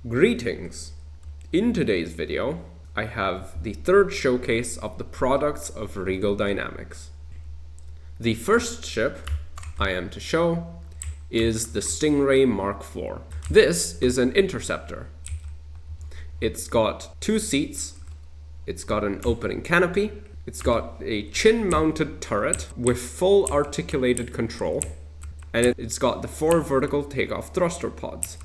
Greetings! In today's video, I have the third showcase of the products of Rigel Dynamics. The first ship I am to show is the Stingray Mark IV. This is an interceptor. It's got 2 seats, it's got an opening canopy, it's got a chin-mounted turret with full articulated control, and it's got the 4 vertical takeoff thruster pods.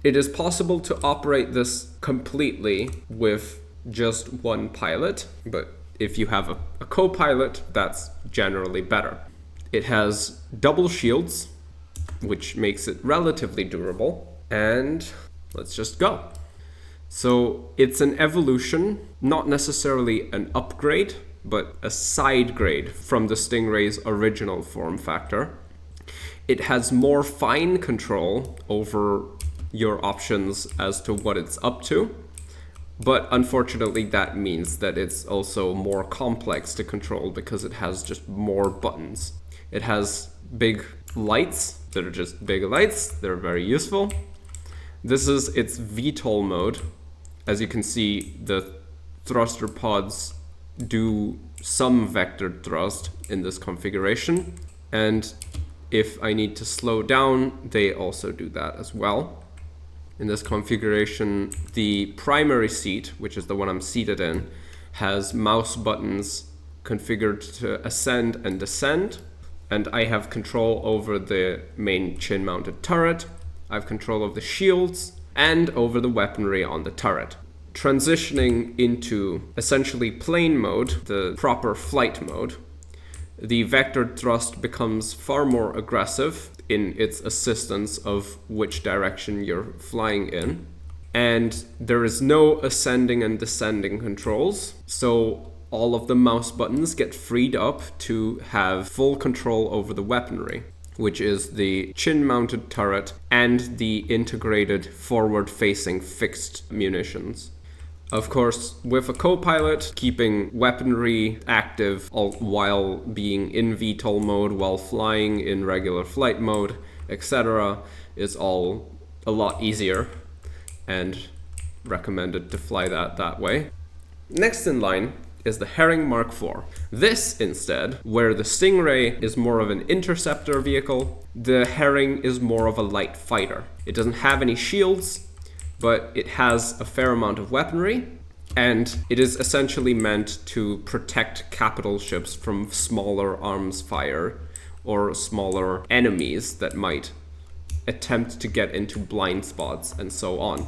It is possible to operate this completely with just one pilot, but if you have a co-pilot, that's generally better. It has double shields, which makes it relatively durable, and let's just go. So it's an evolution, not necessarily an upgrade, but a side grade from the Stingray's original form factor. It has more fine control over your options as to what it's up to, but unfortunately that means that it's also more complex to control because it has just more buttons. It has big lights that are just big lights. They're very useful. This is its VTOL mode. As you can see, the thruster pods do some vectored thrust in this configuration, and if I need to slow down, they also do that as well. In this configuration, the primary seat, which is the one I'm seated in, has mouse buttons configured to ascend and descend, and I have control over the main chin-mounted turret, I have control of the shields, and over the weaponry on the turret. Transitioning into essentially plane mode, the proper flight mode, the vectored thrust becomes far more aggressive in its assistance of which direction you're flying in. And there is no ascending and descending controls, so all of the mouse buttons get freed up to have full control over the weaponry, which is the chin-mounted turret and the integrated forward-facing fixed munitions. Of course, with a co-pilot, keeping weaponry active while being in VTOL mode, while flying in regular flight mode, etc. is all a lot easier and recommended to fly that way. Next in line is the Herring Mark IV. This instead, where the Stingray is more of an interceptor vehicle, the Herring is more of a light fighter. It doesn't have any shields, but it has a fair amount of weaponry, and it is essentially meant to protect capital ships from smaller arms fire or smaller enemies that might attempt to get into blind spots and so on.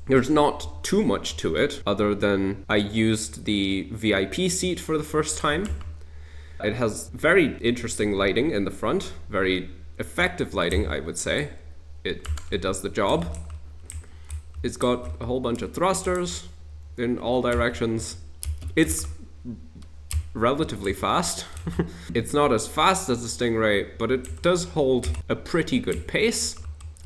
There's not too much to it other than I used the VIP seat for the first time. It has very interesting lighting in the front, very effective lighting, I would say. It does the job. It's got a whole bunch of thrusters in all directions. It's relatively fast. It's not as fast as the Stingray, but it does hold a pretty good pace,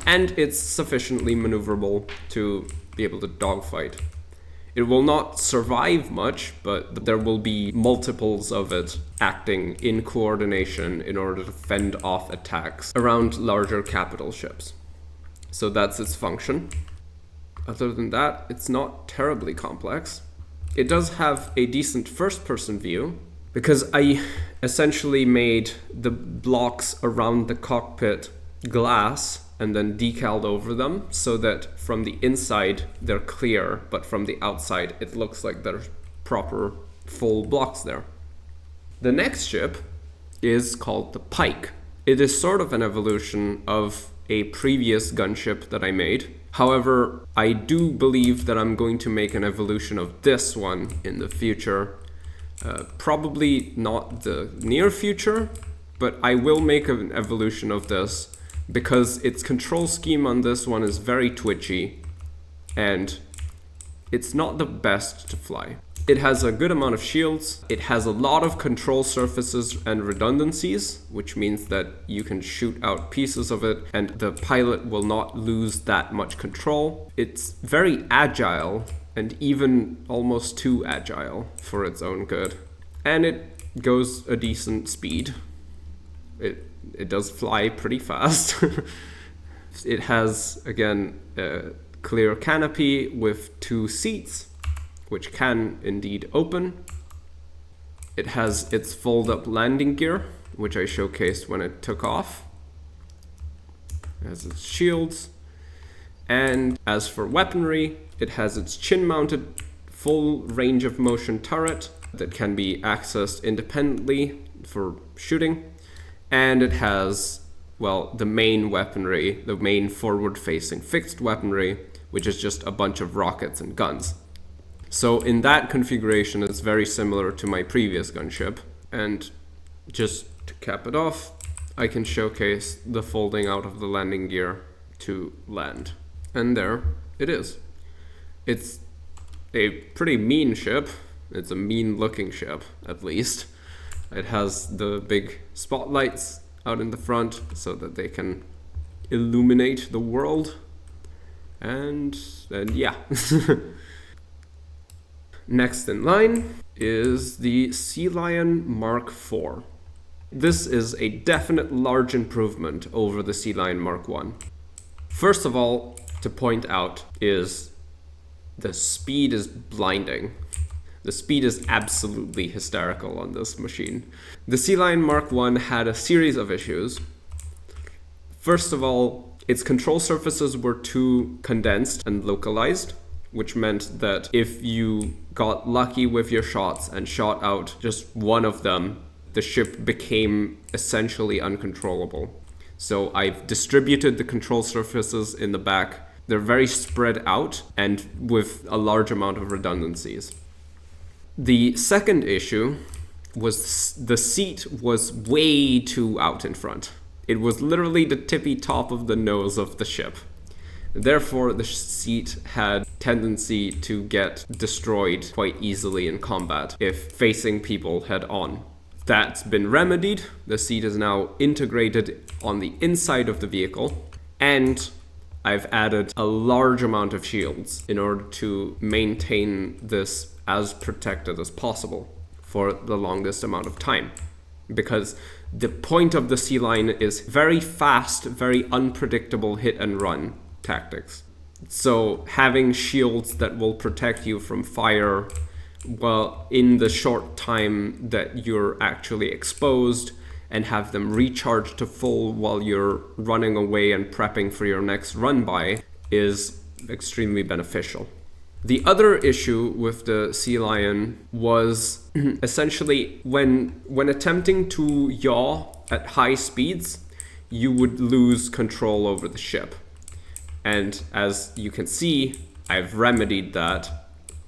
and it's sufficiently maneuverable to be able to dogfight. It will not survive much, but there will be multiples of it acting in coordination in order to fend off attacks around larger capital ships. So that's its function. Other than that, it's not terribly complex. It does have a decent first-person view, because I essentially made the blocks around the cockpit glass and then decaled over them so that from the inside they're clear, but from the outside it looks like there's proper full blocks there. The next ship is called the Pike. It is sort of an evolution of a previous gunship that I made. However, I do believe that I'm going to make an evolution of this one in the future. Probably not the near future, but I will make an evolution of this because its control scheme on this one is very twitchy and it's not the best to fly. It has a good amount of shields, it has a lot of control surfaces and redundancies, which means that you can shoot out pieces of it and the pilot will not lose that much control. It's very agile, and even almost too agile for its own good. And it goes a decent speed. It does fly pretty fast. It has, again, clear canopy with 2 seats, which can indeed open. It has its fold-up landing gear, which I showcased when it took off. It has its shields. And as for weaponry, it has its chin-mounted full range of motion turret that can be accessed independently for shooting. And it has, well, the main weaponry, the main forward-facing fixed weaponry, which is just a bunch of rockets and guns. So in that configuration, it's very similar to my previous gunship. And just to cap it off, I can showcase the folding out of the landing gear to land. And there it is. It's a pretty mean ship. It's a mean looking ship, at least. It has the big spotlights out in the front so that they can illuminate the world. And yeah. Next in line is the Sealion Mark IV. This is a definite large improvement over the Sealion Mark I. First of all, to point out is the speed is blinding. The speed is absolutely hysterical on this machine. The Sealion Mark I had a series of issues. First of all, its control surfaces were too condensed and localized, which meant that if you got lucky with your shots and shot out just one of them, the ship became essentially uncontrollable. So I've distributed the control surfaces in the back. They're very spread out and with a large amount of redundancies. The second issue was the seat was way too out in front. It was literally the tippy top of the nose of the ship. Therefore, the seat had tendency to get destroyed quite easily in combat if facing people head on. That's been remedied. The seat is now integrated on the inside of the vehicle, and I've added a large amount of shields in order to maintain this as protected as possible for the longest amount of time. Because the point of the Sealion is very fast, very unpredictable hit and run tactics. So having shields that will protect you from fire, well, in the short time that you're actually exposed, and have them recharge to full while you're running away and prepping for your next run by, is extremely beneficial. The other issue with the Sealion was essentially when attempting to yaw at high speeds, you would lose control over the ship. And as you can see, I've remedied that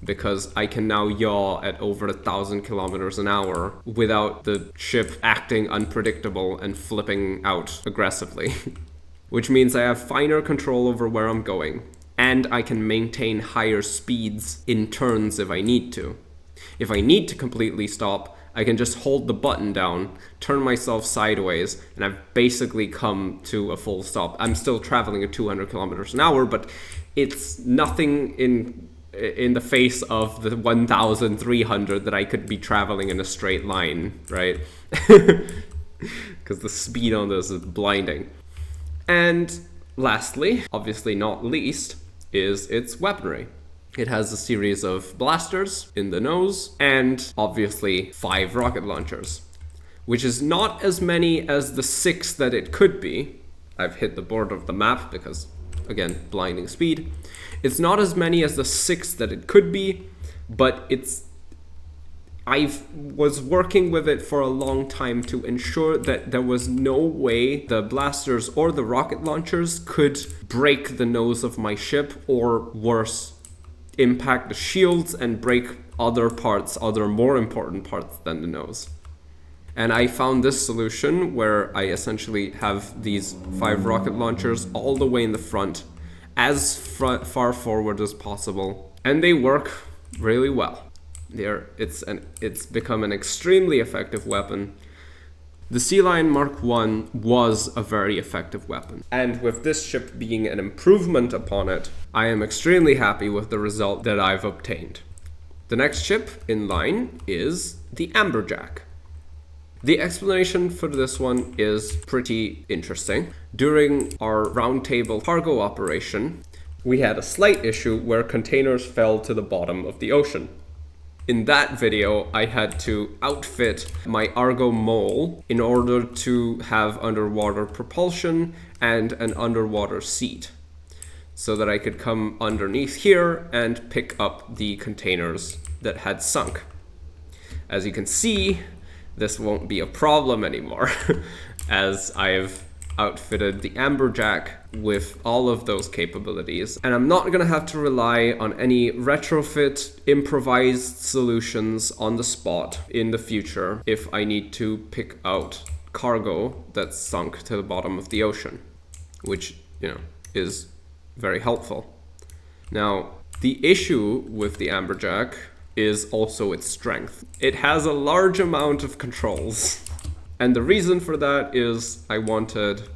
because I can now yaw at over 1,000 kilometers an hour without the ship acting unpredictable and flipping out aggressively. Which means I have finer control over where I'm going, and I can maintain higher speeds in turns if I need to. If I need to completely stop, I can just hold the button down, turn myself sideways, and I've basically come to a full stop. I'm still traveling at 200 kilometers an hour, but it's nothing in the face of the 1,300 that I could be traveling in a straight line, right? Because the speed on this is blinding. And lastly, obviously not least, is its weaponry. It has a series of blasters in the nose and obviously 5 rocket launchers, which is not as many as the 6 that it could be. I've hit the border of the map because, again, blinding speed. It's not as many as the 6 that it could be, but I was working with it for a long time to ensure that there was no way the blasters or the rocket launchers could break the nose of my ship, or worse, impact the shields and break other more important parts than the nose. And I found this solution where I essentially have these 5 rocket launchers all the way in the front, as far forward as possible, and they work really well. It's become an extremely effective weapon. The Sealion Mark I was a very effective weapon, and with this ship being an improvement upon it, I am extremely happy with the result that I've obtained. The next ship in line is the Amberjack. The explanation for this one is pretty interesting. During our roundtable cargo operation, we had a slight issue where containers fell to the bottom of the ocean. In that video, I had to outfit my Argo mole in order to have underwater propulsion and an underwater seat, so that I could come underneath here and pick up the containers that had sunk. As you can see, this won't be a problem anymore, as I've outfitted the amberjack with all of those capabilities, and I'm not gonna have to rely on any retrofit improvised solutions on the spot in the future if I need to pick out cargo that's sunk to the bottom of the ocean, which, you know, is very helpful. Now, the issue with the amberjack is also its strength. It has a large amount of controls. And the reason for that is I wanted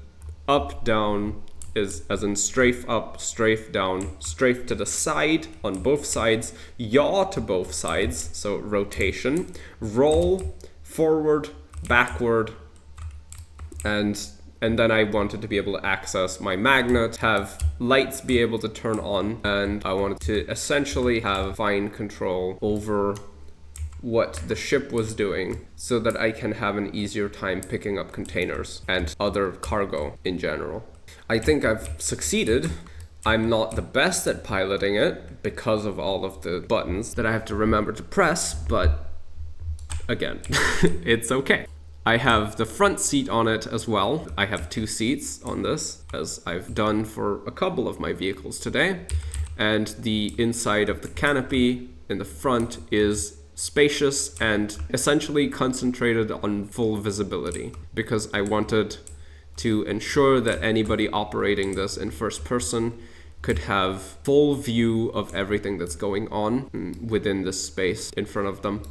up, down, as in strafe up, strafe down, strafe to the side on both sides, yaw to both sides, so rotation, roll, forward, backward, and then I wanted to be able to access my magnet, have lights be able to turn on, and I wanted to essentially have fine control over what the ship was doing so that I can have an easier time picking up containers and other cargo in general. I think I've succeeded. I'm not the best at piloting it because of all of the buttons that I have to remember to press, but again, it's okay. I have the front seat on it as well. I have 2 seats on this, as I've done for a couple of my vehicles today. And the inside of the canopy in the front is spacious and essentially concentrated on full visibility, because I wanted to ensure that anybody operating this in first person could have full view of everything that's going on within this space in front of them.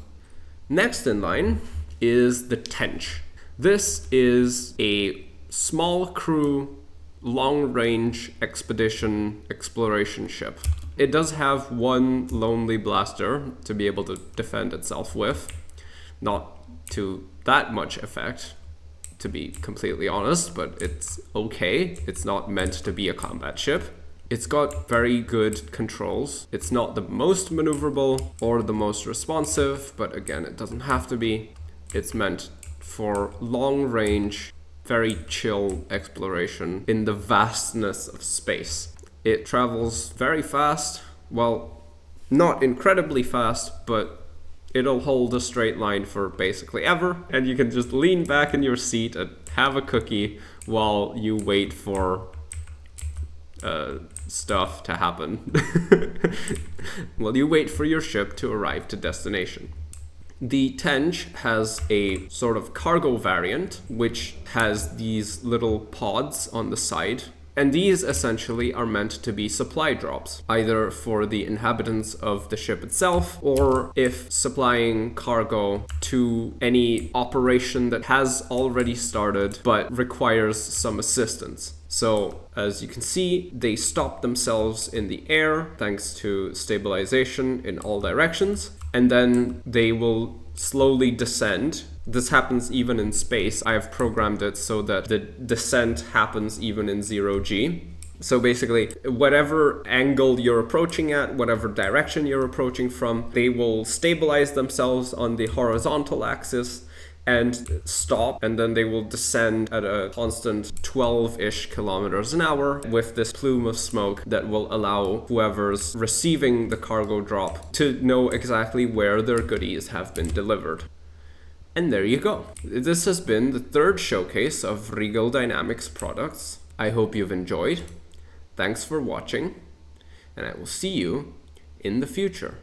Next in line is the tench. This is a small crew, long-range expedition exploration ship. It does have one lonely blaster to be able to defend itself with, not to that much effect, to be completely honest, but it's okay. It's not meant to be a combat ship. It's got very good controls. It's not the most maneuverable or the most responsive, but again, it doesn't have to be. It's meant for long-range, very chill exploration in the vastness of space. It travels very fast, well, not incredibly fast, but it'll hold a straight line for basically ever, and you can just lean back in your seat and have a cookie while you wait for stuff to happen. While you wait for your ship to arrive to destination. The tench has a sort of cargo variant, which has these little pods on the side. And these essentially are meant to be supply drops, either for the inhabitants of the ship itself, or if supplying cargo to any operation that has already started but requires some assistance. So, as you can see, they stop themselves in the air thanks to stabilization in all directions, and then they will slowly descend. This happens even in space. I have programmed it so that the descent happens even in 0G. So basically, whatever angle you're approaching at, whatever direction you're approaching from, they will stabilize themselves on the horizontal axis and stop, and then they will descend at a constant 12-ish kilometers an hour with this plume of smoke that will allow whoever's receiving the cargo drop to know exactly where their goodies have been delivered. And there you go. This has been the 3rd showcase of Rigel Dynamics products. I hope you've enjoyed. Thanks for watching, and I will see you in the future.